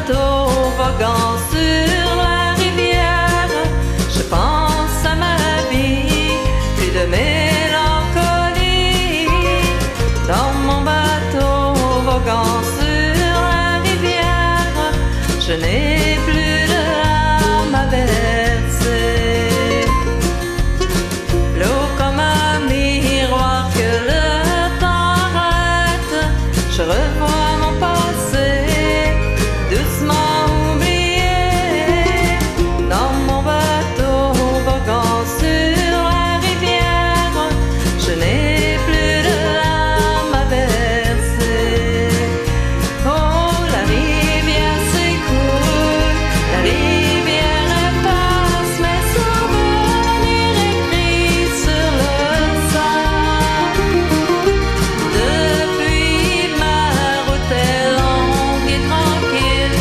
bateau voguant sur la rivière, je pense à ma vie, plus de mélancolie. Dans mon bateau voguant sur la rivière, je n'ai plus de larmes à verser. L'eau comme un miroir que le temps arrête, je revois mon passé doucement oublié. Dans mon bateau voguant sur la rivière, je n'ai plus de larmes à verser. Oh, la rivière s'écoule, la rivière elle passe, mes souvenirs écrits sur le sable. Depuis ma route est longue et tranquille,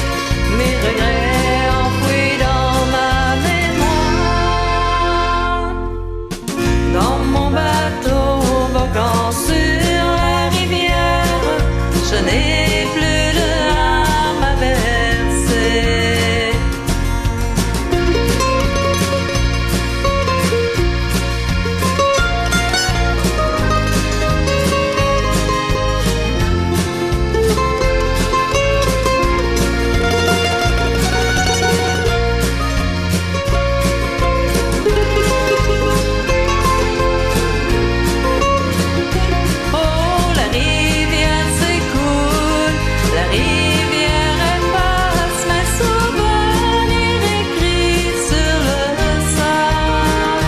mes regrets enfouis dans ma mémoire. Dans mon bateau voguant sur la rivière, je n'ai plus de larmes à verser. Oh, la rivière s'écoule, la rivière elle passe, mes souvenirs écrits sur le sable.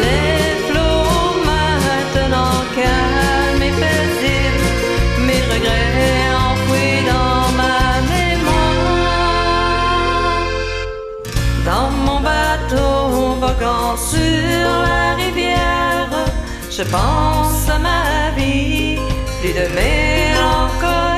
Les flots maintenant calmes et paisibles, mes regrets enfouis dans ma mémoire. Dans mon bateau voguant sur la rivière, je pense à ma vie, plus de mélancolie.